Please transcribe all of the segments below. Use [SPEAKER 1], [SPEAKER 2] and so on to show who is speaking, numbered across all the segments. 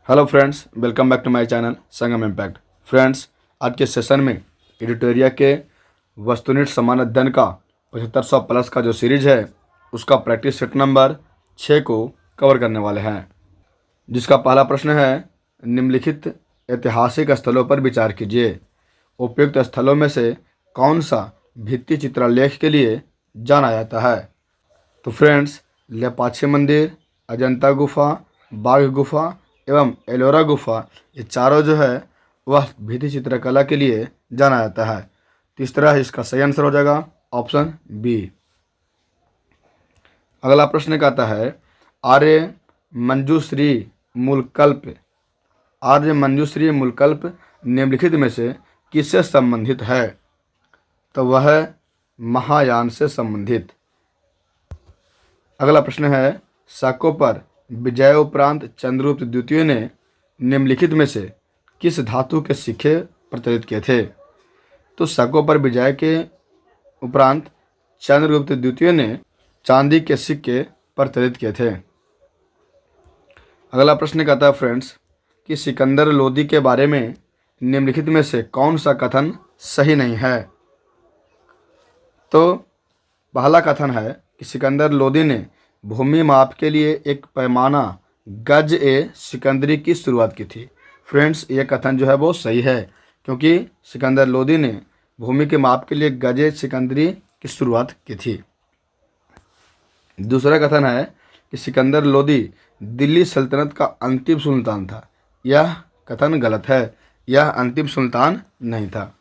[SPEAKER 1] Hello friends, welcome back to my channel Sangam impact. Friends, आज के session में एडिटोरिया के वस्तुनिष्ठ समान अध्ययन का 7500 प्लस का जो सीरीज है उसका प्रैक्टिस सेट नंबर 6 को कवर करने वाले हैं, जिसका पहला प्रश्न है निम्नलिखित ऐतिहासिक स्थलों पर विचार कीजिए। उपयुक्त स्थलों में से कौन सा भित्ति चित्रलेख के लिए जाना जाता है? तो फ्रेंड्स, लेपाक्षी मंदिर, अजंता गुफा, बाघ गुफा एवं एलोरा गुफा, ये चारों जो है वह भित्ति चित्रकला के लिए जाना जाता है। तीसरा है इसका सही आंसर हो जाएगा ऑप्शन बी। अगला प्रश्न कहता है आर्य मंजूश्री मूलकल्प। आर्य मंजूश्री मूलकल्प निम्नलिखित में से किससे संबंधित है? तो वह है महायान से संबंधित। अगला प्रश्न है शाकों पर विजय उपरांत चंद्रगुप्त द्वितीय ने निम्नलिखित में से किस धातु के सिक्के प्रचलित किए थे? तो शाकों पर विजय के उपरांत चंद्रगुप्त द्वितीय ने चांदी के सिक्के प्रचलित किए थे। अगला प्रश्न कहता है फ्रेंड्स कि सिकंदर लोदी के बारे में निम्नलिखित में से कौन सा कथन सही नहीं है? तो पहला कथन है कि सिकंदर लोदी ने भूमि माप के लिए एक पैमाना गज ए सिकंदरी की शुरुआत की थी। फ्रेंड्स, ये कथन जो है वो सही है, क्योंकि सिकंदर लोदी ने भूमि के माप के लिए गज ए सिकंदरी की शुरुआत की थी। दूसरा कथन है कि सिकंदर लोदी दिल्ली सल्तनत का अंतिम सुल्तान था। यह कथन गलत है, यह अंतिम सुल्तान नहीं था।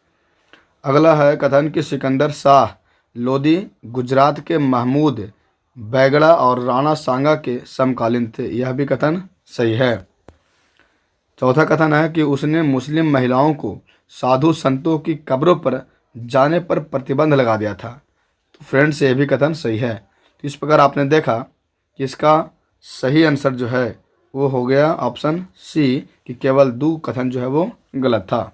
[SPEAKER 1] अगला है कथन कि सिकंदर शाह लोदी गुजरात के महमूद बैगड़ा और राणा सांगा के समकालीन थे। यह भी कथन सही है। चौथा कथन है कि उसने मुस्लिम महिलाओं को साधु संतों की कब्रों पर जाने पर प्रतिबंध लगा दिया था। तो फ्रेंड्स, यह भी कथन सही है। तो इस प्रकार आपने देखा कि इसका सही आंसर जो है वो हो गया ऑप्शन सी, कि केवल 2 कथन जो है वो गलत था।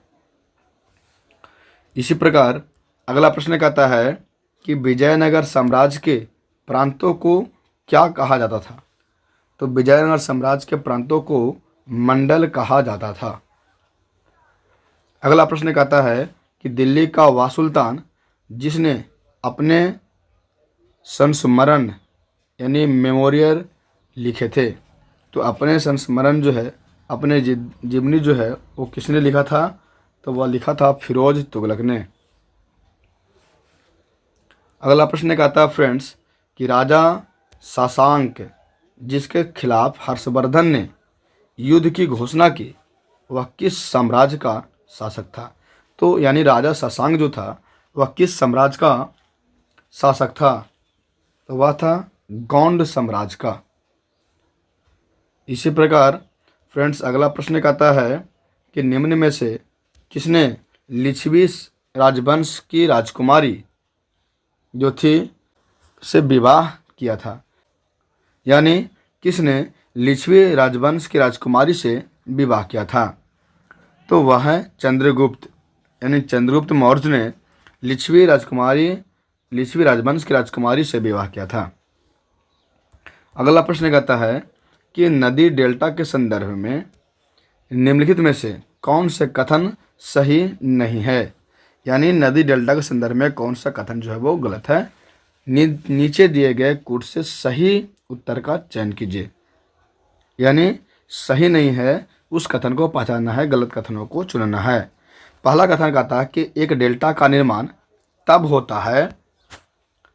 [SPEAKER 1] इसी प्रकार अगला प्रश्न कहता है कि विजयनगर साम्राज्य के प्रांतों को क्या कहा जाता था? तो विजयनगर साम्राज्य के प्रांतों को मंडल कहा जाता था। अगला प्रश्न कहता है कि दिल्ली का वह सुल्तान जिसने अपने संस्मरण यानी मेमोरियल लिखे थे, तो अपने संस्मरण जो है, अपने जीवनी जो है वो किसने लिखा था? तो वह लिखा था फिरोज तुगलक ने। अगला प्रश्न कहता है फ्रेंड्स कि राजा शशांक जिसके खिलाफ हर्षवर्धन ने युद्ध की घोषणा की, वह किस साम्राज्य का शासक था? तो यानी राजा शशांक जो था वह किस साम्राज्य का शासक था? तो वह था गौंड साम्राज्य का। इसी प्रकार फ्रेंड्स अगला प्रश्न कहता है कि निम्न में से किसने लिच्छवी राजवंश की राजकुमारी जो थी से विवाह किया था? यानी किसने लिच्छवी राजवंश की राजकुमारी से विवाह किया था? तो वह है चंद्रगुप्त, यानी चंद्रगुप्त मौर्य ने लिच्छवी राजवंश की राजकुमारी से विवाह किया था। अगला प्रश्न कहता है कि नदी डेल्टा के संदर्भ में निम्नलिखित में से कौन से कथन सही नहीं है? यानी नदी डेल्टा के संदर्भ में कौन सा कथन जो है वो गलत है? नीचे दिए गए कूट से सही उत्तर का चयन कीजिए। यानी सही नहीं है उस कथन को पहचानना है, गलत कथनों को चुनना है। पहला कथन कहता है कि एक डेल्टा का निर्माण तब होता है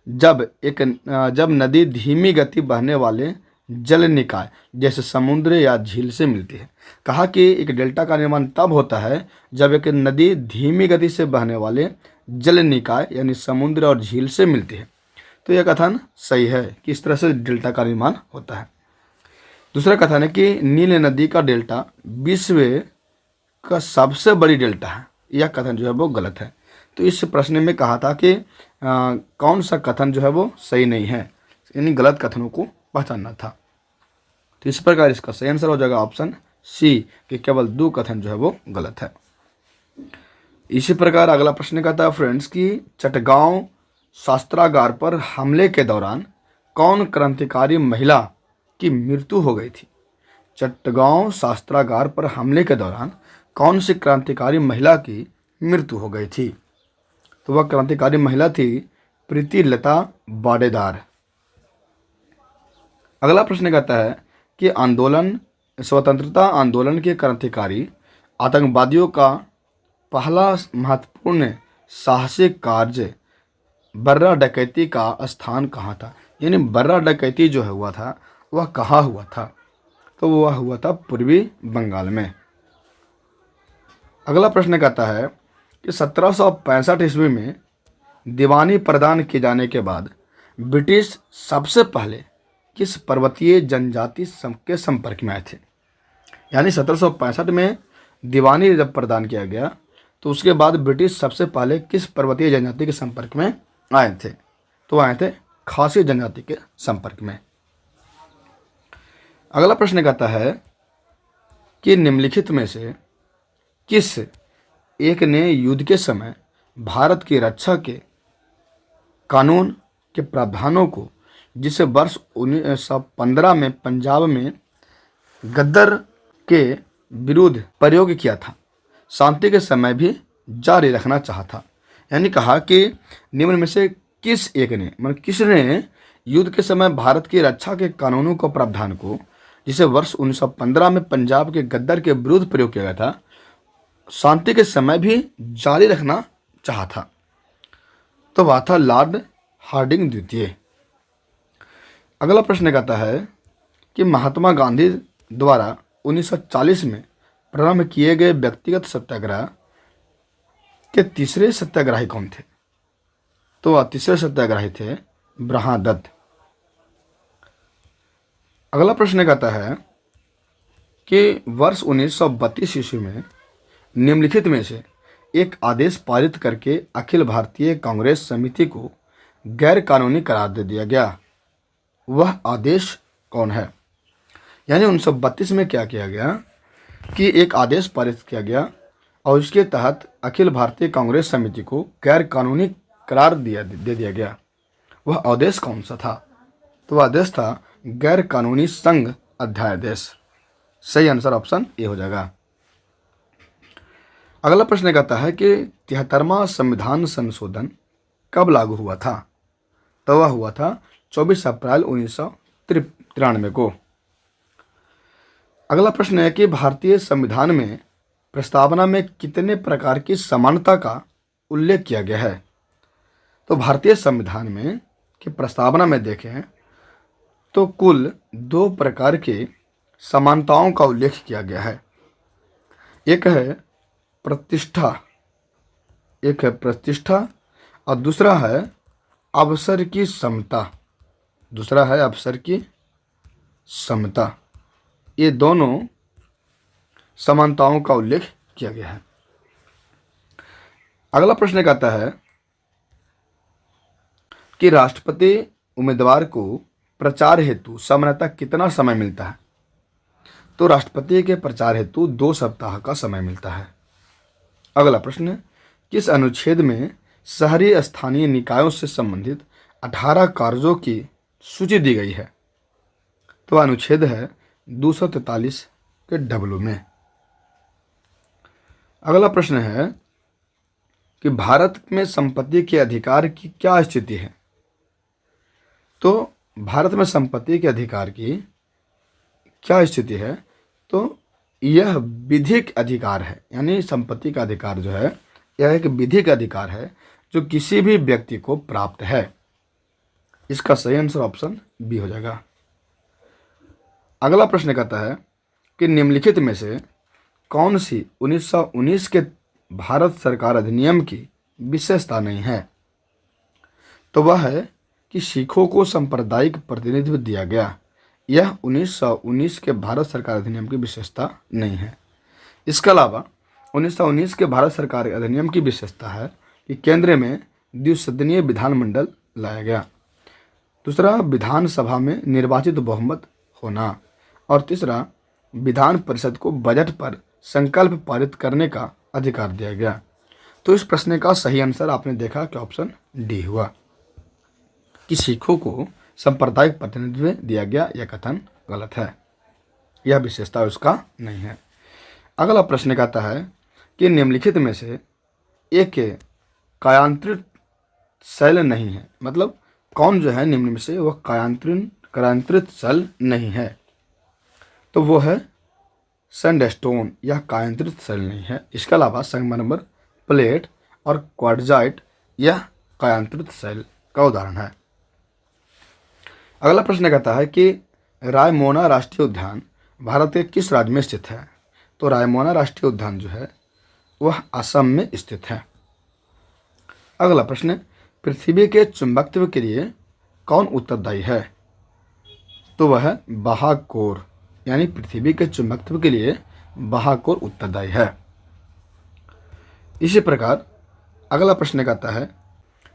[SPEAKER 1] जब नदी धीमी गति बहने वाले जल निकाय जैसे समुद्र या झील से मिलती है। कहा कि एक डेल्टा का निर्माण तब होता है जब एक नदी धीमी गति से बहने वाले जल निकाय यानी समुद्र और झील से मिलती है। तो यह कथन सही है कि इस तरह से डेल्टा का निर्माण होता है। दूसरा कथन है कि नील नदी का डेल्टा विश्व का सबसे बड़ी डेल्टा है। यह कथन जो है वो गलत है। तो इस प्रश्न में कहा था कि कौन सा कथन जो है वो सही नहीं है, यानी गलत कथनों को पहचानना था। तो इस प्रकार इसका सही आंसर हो जाएगा ऑप्शन सी, कि केवल 2 कथन जो है वो गलत है। इसी प्रकार अगला प्रश्न कहता है फ्रेंड्स कि चटगांव शस्त्रागार पर हमले के दौरान कौन क्रांतिकारी महिला की मृत्यु हो गई थी? चट्टगांव शस्त्रागार पर हमले के दौरान कौन सी क्रांतिकारी महिला की मृत्यु हो गई थी? तो वह क्रांतिकारी महिला थी प्रीति लता वाडेदार। अगला प्रश्न कहता है कि स्वतंत्रता आंदोलन के क्रांतिकारी आतंकवादियों का पहला महत्वपूर्ण साहसिक कार्य बर्रा डकैती का स्थान कहाँ था? यानी बर्रा डकैती जो हुआ था वह कहाँ हुआ था? तो वह हुआ था पूर्वी बंगाल में। अगला प्रश्न कहता है कि 1765 ईस्वी में दीवानी प्रदान किए जाने के बाद ब्रिटिश सबसे पहले किस पर्वतीय जनजाति के संपर्क में आए थे? यानी 1765 में दीवानी जब प्रदान किया गया तो उसके बाद ब्रिटिश सबसे पहले किस पर्वतीय जनजाति के संपर्क में आए थे? तो आए थे खासी जनजाति के संपर्क में। अगला प्रश्न कहता है कि निम्नलिखित में से किस एक ने युद्ध के समय भारत की रक्षा के कानून के प्रावधानों को, जिसे वर्ष 1915 में पंजाब में गद्दर के विरुद्ध प्रयोग किया था, शांति के समय भी जारी रखना चाहा था? यानी कहा कि निम्न में से किस एक ने, मतलब किसने युद्ध के समय भारत की रक्षा के कानूनों को प्रावधान को, जिसे वर्ष 1915 में पंजाब के गद्दर के विरुद्ध प्रयोग किया गया था, शांति के समय भी जारी रखना चाहा था? तो वह था लॉर्ड हार्डिंग द्वितीय। अगला प्रश्न कहता है कि महात्मा गांधी द्वारा 1940 में प्रारंभ किए गए व्यक्तिगत सत्याग्रह के तीसरे सत्याग्रही कौन थे? तो वह तीसरे सत्याग्रही थे ब्रह्मदत्त। अगला प्रश्न कहता है कि वर्ष 1932 ईस्वी में निम्नलिखित में से एक आदेश पारित करके अखिल भारतीय कांग्रेस समिति को गैर कानूनी करार दे दिया गया, वह आदेश कौन है? यानी 1932 में क्या किया गया कि एक आदेश पारित किया गया और इसके तहत अखिल भारतीय कांग्रेस समिति को गैर कानूनी करार दे दिया गया, वह आदेश कौन सा था? तो वह आदेश था गैर कानूनी संघ अध्यादेश। सही आंसर ऑप्शन ए हो जाएगा। अगला प्रश्न कहता है कि 73वां संविधान संशोधन कब लागू हुआ था? तो वह हुआ था 24 अप्रैल 1993 को। अगला प्रश्न है कि भारतीय संविधान में प्रस्तावना में कितने प्रकार की समानता का उल्लेख किया गया है? तो भारतीय संविधान में की प्रस्तावना में देखें तो कुल 2 प्रकार के समानताओं का उल्लेख किया गया है। एक है प्रतिष्ठा और दूसरा है अवसर की समता। ये दोनों समानताओं का उल्लेख किया गया है। अगला प्रश्न कहता है कि राष्ट्रपति उम्मीदवार को प्रचार हेतु सामान्यतः कितना समय मिलता है? तो राष्ट्रपति के प्रचार हेतु 2 सप्ताह का समय मिलता है। अगला प्रश्न, किस अनुच्छेद में शहरी स्थानीय निकायों से संबंधित 18 कार्यों की सूची दी गई है? तो अनुच्छेद है 243 के डब्ल्यू में। अगला प्रश्न है कि भारत में संपत्ति के अधिकार की क्या स्थिति है? तो भारत में संपत्ति के अधिकार की क्या स्थिति है? तो यह विधिक अधिकार है, यानी संपत्ति का अधिकार जो है यह एक विधिक अधिकार है जो किसी भी व्यक्ति को प्राप्त है। इसका सही आंसर ऑप्शन बी हो जाएगा। अगला प्रश्न कहता है कि निम्नलिखित में से कौन सी 1919 के भारत सरकार अधिनियम की विशेषता नहीं है? तो वह है कि सिखों को सांप्रदायिक प्रतिनिधित्व दिया गया। यह 1919 के भारत सरकार अधिनियम की विशेषता नहीं है। इसके अलावा 1919 के भारत सरकार अधिनियम की विशेषता है कि केंद्र में द्विसदनीय विधानमंडल लाया गया। दूसरा, विधानसभा में निर्वाचित बहुमत होना। और तीसरा, विधान परिषद को बजट पर संकल्प पारित करने का अधिकार दिया गया। तो इस प्रश्न का सही आंसर आपने देखा कि ऑप्शन डी हुआ कि सिखों को सांप्रदायिक प्रतिनिधित्व दिया गया। यह कथन गलत है। यह विशेषता उसका नहीं है। अगला प्रश्न कहता है कि निम्नलिखित में से एक कायांतरित सेल नहीं है, मतलब कौन जो है निम्न में से वह कायांतरित सेल नहीं है। तो वो है सैंडस्टोन, यह कायांतरित सेल नहीं है। इसके अलावा संगमरमर, प्लेट और क्वार्टजाइट यह कायांतरित सेल का उदाहरण है। अगला प्रश्न कहता है कि रायमोना राष्ट्रीय उद्यान भारत के किस राज्य में स्थित है। तो रायमोना राष्ट्रीय उद्यान जो है वह असम में स्थित है। अगला प्रश्न, पृथ्वी के चुंबकत्व के लिए कौन उत्तरदायी है। तो वह है बाहाकोर, यानी पृथ्वी के चुंबकत्व के लिए बाहाकोर उत्तरदायी है। इसी प्रकार अगला प्रश्न कहता है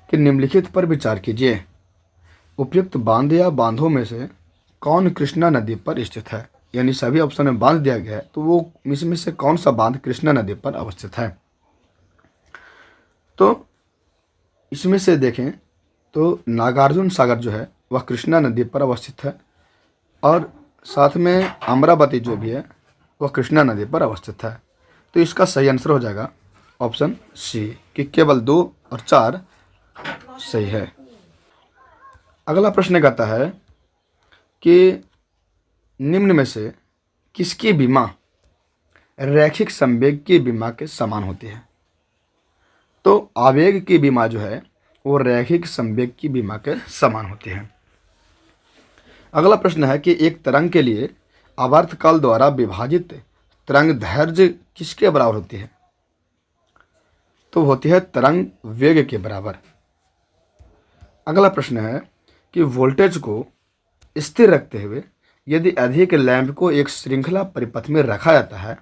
[SPEAKER 1] कि निम्नलिखित पर विचार कीजिए, उपयुक्त बांध या बांधों में से कौन कृष्णा नदी पर स्थित है। यानी सभी ऑप्शन में बांध दिया गया है, तो वो इसमें से कौन सा बांध कृष्णा नदी पर अवस्थित है। तो इसमें से देखें तो नागार्जुन सागर जो है वह कृष्णा नदी पर अवस्थित है, और साथ में अमरावती जो भी है वह कृष्णा नदी पर अवस्थित है। तो इसका सही आंसर हो जाएगा ऑप्शन सी, कि केवल 2 और 4 सही है। अगला प्रश्न कहता है कि निम्न में से किसकी बीमा रैखिक संवेग की बीमा के समान होती है। तो आवेग की बीमा जो है वो रैखिक संवेग की बीमा के समान होती है। अगला प्रश्न है कि एक तरंग के लिए आवर्तकाल द्वारा विभाजित तरंग दैर्ध्य किसके बराबर होती है। तो होती है तरंग वेग के बराबर। अगला प्रश्न है कि वोल्टेज को स्थिर रखते हुए यदि अधिक लैंप को एक श्रृंखला परिपथ में रखा जाता है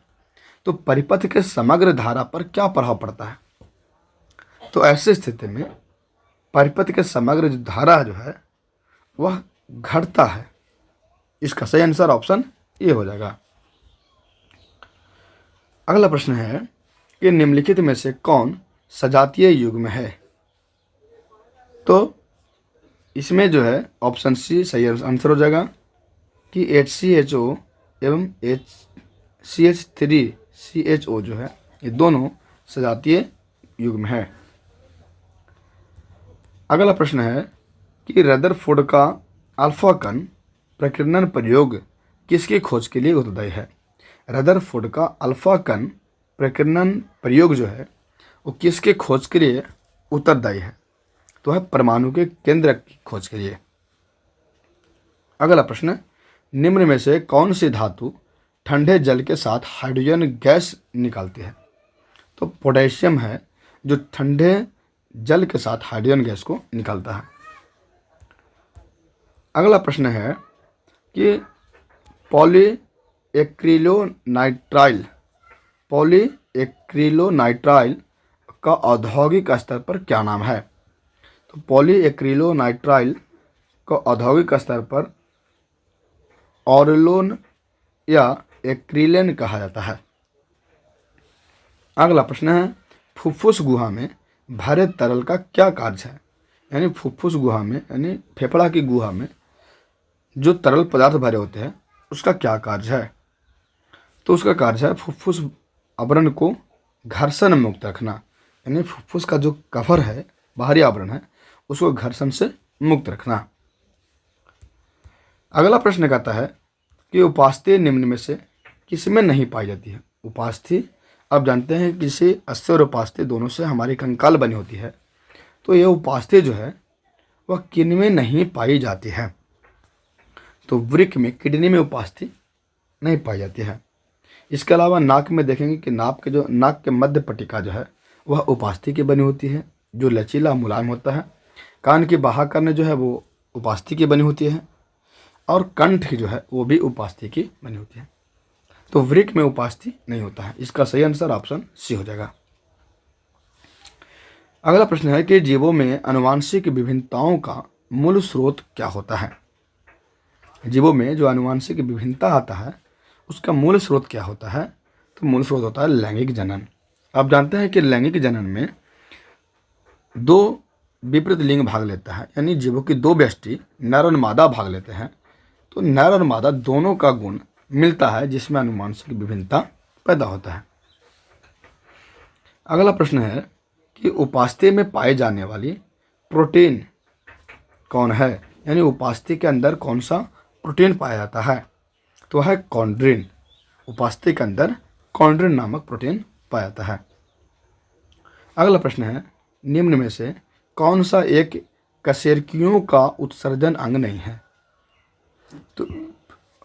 [SPEAKER 1] तो परिपथ के समग्र धारा पर क्या प्रभाव पड़ता है। तो ऐसी स्थिति में परिपथ के समग्र जो धारा जो है वह घटता है। इसका सही आंसर ऑप्शन ए हो जाएगा। अगला प्रश्न है कि निम्नलिखित में से कौन सजातीय युग्म है। तो इसमें जो है ऑप्शन सी सही आंसर हो जाएगा कि HCHO एवं CH3CHO जो है ये दोनों सजातीय युग्म है। अगला प्रश्न है कि रदरफोर्ड का अल्फा कण प्रकीर्णन प्रयोग किसकी खोज के लिए उत्तरदायी है। रदरफोर्ड का अल्फा कण प्रकीर्णन प्रयोग जो है वो किसके खोज के लिए उत्तरदायी है। तो है परमाणु के केंद्र की खोज के लिए। अगला प्रश्न, निम्न में से कौन सी धातु ठंडे जल के साथ हाइड्रोजन गैस निकालती है। तो पोटेशियम है जो ठंडे जल के साथ हाइड्रोजन गैस को निकालता है। अगला प्रश्न है कि पॉलीएक्रिलोनाइट्राइल का औद्योगिक स्तर पर क्या नाम है। तो पॉलीएक्रिलोनाइट्राइल को औद्योगिक स्तर पर ऑरलोन या एक्रिलेन कहा जाता है। अगला प्रश्न है, फुफ्फुस गुहा में भरे तरल का क्या कार्य है। यानी फुफ्फुस गुहा में यानी फेफड़ा की गुहा में जो तरल पदार्थ भरे होते हैं उसका क्या कार्य है। तो उसका कार्य है फुफ्फुस आवरण को घर्षण मुक्त रखना। यानी फुफ्फुस का जो कवर है, बाहरी आवरण है, उसको घर्षण से मुक्त रखना। अगला प्रश्न कहता है कि उपास्थि निम्न में से किसमें नहीं पाई जाती है। उपास्थि आप जानते हैं कि जैसे अस्थि और उपास्थि दोनों से हमारी कंकाल बनी होती है, तो यह उपास्थि जो है वह किन में नहीं पाई जाती है। तो वृक्क में, किडनी में उपास्थि नहीं पाई जाती है। इसके अलावा नाक में देखेंगे कि नाक के मध्य पट्टिका जो है वह उपास्थि की बनी होती है, जो लचीला मुलायम होता है। कान की बाह्यकर्ण जो है वो उपास्थि की बनी होती है, और कंठ जो है वो भी उपास्थि की बनी होती है। तो वृक्क में उपास्थि नहीं होता है। इसका सही आंसर ऑप्शन सी हो जाएगा। अगला प्रश्न है कि जीवों में आनुवांशिक विभिन्नताओं का मूल स्रोत क्या होता है। जीवों में जो आनुवांशिक विभिन्नता आता है उसका मूल स्रोत क्या होता है। तो मूल स्रोत होता है लैंगिक जनन। आप जानते हैं कि लैंगिक जनन में 2 विपरीत लिंग भाग लेता है, यानी जीवों की 2 व्यष्टि नर और मादा भाग लेते हैं। तो नर और मादा दोनों का गुण मिलता है जिसमें अनुवांशिक विभिन्नता पैदा होता है। अगला प्रश्न है कि उपास्थि में पाए जाने वाली प्रोटीन कौन है, यानी उपास्थि के अंदर कौन सा प्रोटीन पाया जाता है, तो है कॉन्ड्रिन। उपास्थि के अंदर कॉन्ड्रिन नामक प्रोटीन पाया जाता है। अगला प्रश्न है निम्न में से कौन सा एक कशेरुकियों का उत्सर्जन अंग नहीं है। तो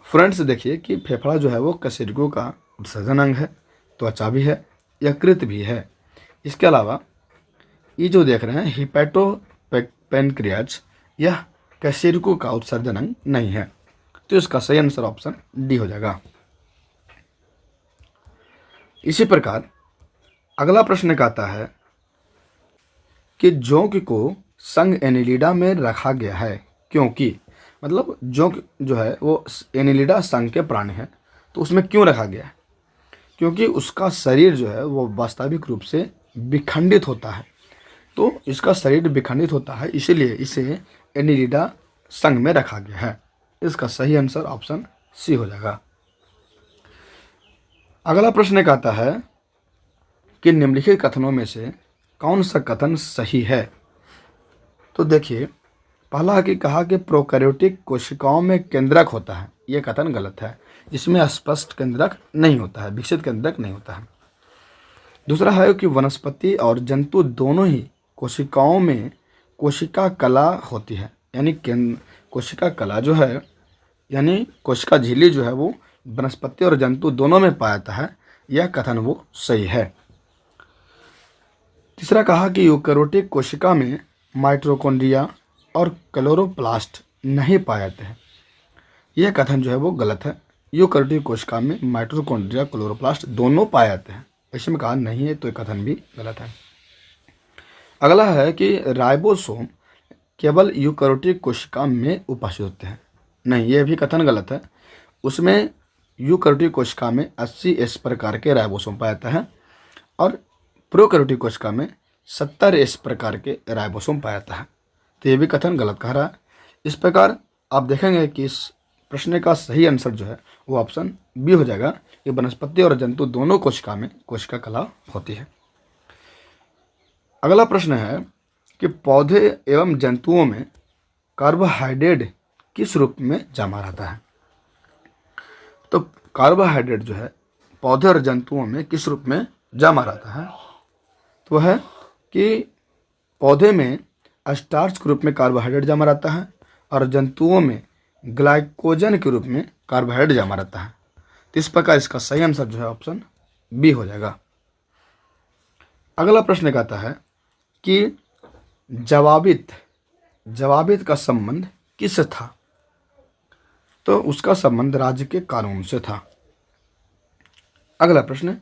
[SPEAKER 1] फ्रेंड्स देखिए कि फेफड़ा जो है वो कशेरुकियों का उत्सर्जन अंग है, त्वचा भी है, यकृत भी है। इसके अलावा ये जो देख रहे हैं हिपैटो पेनक्रियाज, यह कशेरुकियों का उत्सर्जन अंग नहीं है। तो इसका सही आंसर ऑप्शन डी हो जाएगा। इसी प्रकार अगला प्रश्न कहता है कि जोंक को संघ एनिलिडा में रखा गया है क्योंकि, मतलब जोंक जो है वो एनिलिडा संघ के प्राणी है, तो उसमें क्यों रखा गया है, क्योंकि उसका शरीर जो है वो वास्तविक रूप से विखंडित होता है। तो इसका शरीर विखंडित होता है, इसीलिए इसे एनिलिडा संघ में रखा गया है। इसका सही आंसर ऑप्शन सी हो जाएगा। अगला प्रश्न कहता है कि निम्नलिखित कथनों में से कौन सा कथन सही है। तो देखिए पहला कि कहा कि प्रोकैरियोटिक कोशिकाओं में केंद्रक होता है, यह कथन गलत है। इसमें स्पष्ट केंद्रक नहीं होता है, विकसित केंद्रक नहीं होता है। दूसरा है कि वनस्पति और जंतु दोनों ही कोशिकाओं में कोशिका कला होती है, यानी कोशिका कला जो है, यानी कोशिका झिल्ली जो है वो वनस्पति और जंतु दोनों में पाया जाता है, यह कथन वो सही है। तीसरा कहा कि यूकेरियोटिक कोशिका में माइटोकॉन्ड्रिया और क्लोरोप्लास्ट नहीं पाए जाते हैं, यह कथन जो है वो गलत है। यूकेरियोटिक कोशिका में माइटोकॉन्ड्रिया क्लोरोप्लास्ट दोनों पाए जाते हैं, ऐसे में कहा नहीं है, तो यह कथन भी गलत है। अगला है कि राइबोसोम केवल यूकेरियोटिक कोशिका में उपस्थित होते हैं, नहीं, यह भी कथन गलत है। उसमें यूकेरियोटिक कोशिका में 80S प्रकार के राइबोसोम पाया जाता है और प्रोकैरियोटिक कोशिका में 70S प्रकार के राइबोसोम पाया जाता है, तो ये भी कथन गलत कह रहा है। इस प्रकार आप देखेंगे कि इस प्रश्न का सही आंसर जो है वो ऑप्शन बी हो जाएगा कि वनस्पति और जंतु दोनों कोशिका में कोशिका कला होती है। अगला प्रश्न है कि पौधे एवं जंतुओं में कार्बोहाइड्रेट किस रूप में जमा रहता है। तो कार्बोहाइड्रेट जो है पौधे और जंतुओं में किस रूप में जमा रहता है, तो है कि पौधे में स्टार्च के रूप में कार्बोहाइड्रेट जमा रहता है और जंतुओं में ग्लाइकोजन के रूप में कार्बोहाइड्रेट जमा रहता है। तो इस प्रकार इसका सही आंसर जो है ऑप्शन बी हो जाएगा। अगला प्रश्न कहता है कि जवाबित का संबंध किससे था, तो उसका संबंध राज्य के कानून से था। अगला प्रश्न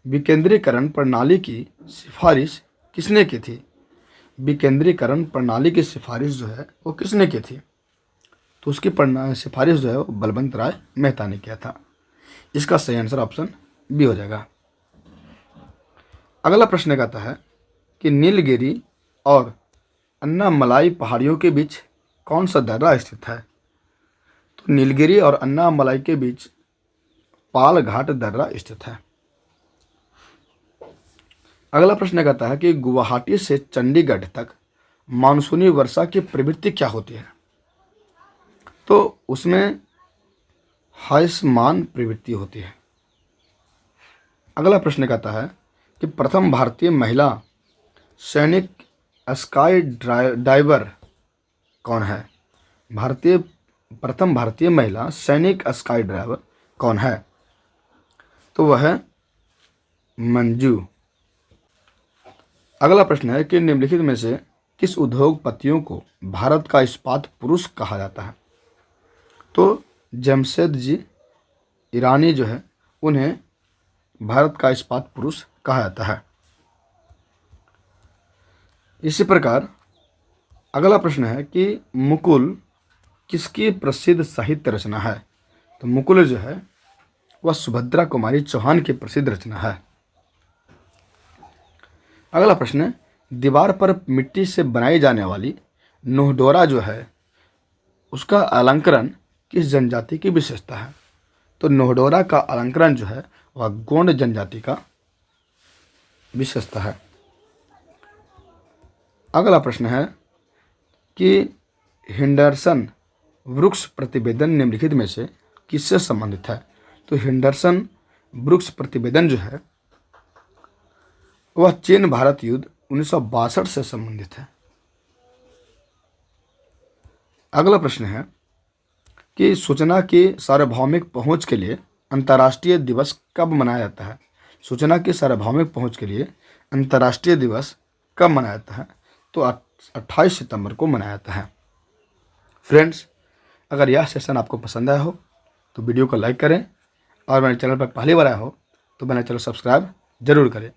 [SPEAKER 1] विकेंद्रीकरण प्रणाली की सिफारिश किसने की थी। विकेंद्रीकरण प्रणाली की सिफारिश जो है वो किसने की थी, तो उसकी सिफारिश जो है वो बलवंत राय मेहता ने किया था। इसका सही आंसर ऑप्शन बी हो जाएगा। अगला प्रश्न कहता है कि नीलगिरी और अन्नामलाई पहाड़ियों के बीच कौन सा दर्रा स्थित है। तो नीलगिरी और अन्नामलाई के बीच पाल घाट दर्रा स्थित है। अगला प्रश्न कहता है कि गुवाहाटी से चंडीगढ़ तक मानसूनी वर्षा की प्रवृत्ति क्या होती है, तो उसमें हायसमान प्रवृत्ति होती है। अगला प्रश्न कहता है कि प्रथम भारतीय महिला सैनिक स्काई डाइवर कौन है। प्रथम भारतीय महिला सैनिक स्काई डाइवर कौन है, तो वह है मंजू। अगला प्रश्न है कि निम्नलिखित में से किस उद्योगपतियों को भारत का इस्पात पुरुष कहा जाता है। तो जमशेद जी ईरानी जो है उन्हें भारत का इस्पात पुरुष कहा जाता है। इसी प्रकार अगला प्रश्न है कि मुकुल किसकी प्रसिद्ध साहित्य रचना है। तो मुकुल जो है वह सुभद्रा कुमारी चौहान की प्रसिद्ध रचना है। अगला प्रश्न है दीवार पर मिट्टी से बनाई जाने वाली नोहडोरा जो है उसका अलंकरण किस जनजाति की विशेषता है। तो नोहडोरा का अलंकरण जो है वह गोंड जनजाति का विशेषता है। अगला प्रश्न है कि हिंडरसन ब्रुक्स प्रतिवेदन निम्नलिखित में से किससे संबंधित है। तो हिंडरसन ब्रुक्स प्रतिवेदन जो है वह चीन भारत युद्ध 1962 से संबंधित है। अगला प्रश्न है कि सूचना की सार्वभौमिक पहुंच के लिए अंतर्राष्ट्रीय दिवस कब मनाया जाता है। सूचना की सार्वभौमिक पहुंच के लिए अंतर्राष्ट्रीय दिवस कब मनाया जाता है। तो 28 सितंबर को मनाया जाता है। फ्रेंड्स, अगर यह सेशन आपको पसंद आया हो तो वीडियो को लाइक करें और मेरे चैनल पर पहली बार आया हो तो मेरा चैनल सब्सक्राइब जरूर करें।